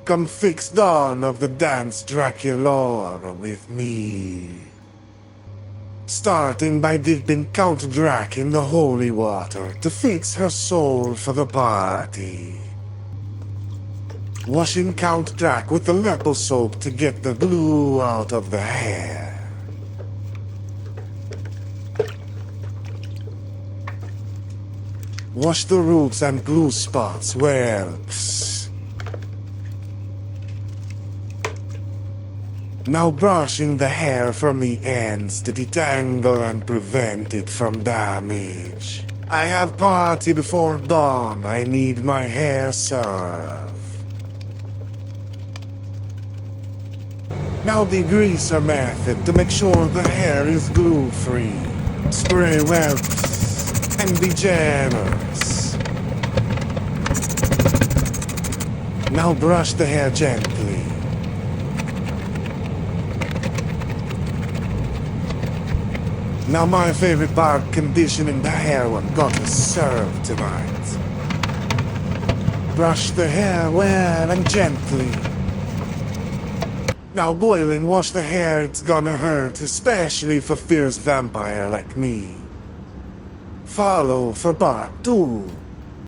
Come fix dawn of the dance Draculaura with me. Starting by dipping Count Drac in the holy water to fix her soul for the party. Washing Count Drac with the leper soap to get the glue out of the hair. Wash the roots and glue spots well. Now brushing the hair from the ends to detangle and prevent it from damage. I have party before dawn, I need my hair served. Now the greaser method to make sure the hair is glue-free. Spray well and be generous. Now brush the hair gently. Now my favorite part, conditioning the hair when gonna serve tonight. Brush the hair well and gently. Now boil and wash the hair, it's gonna hurt, especially for fierce vampire like me. Follow for part 2.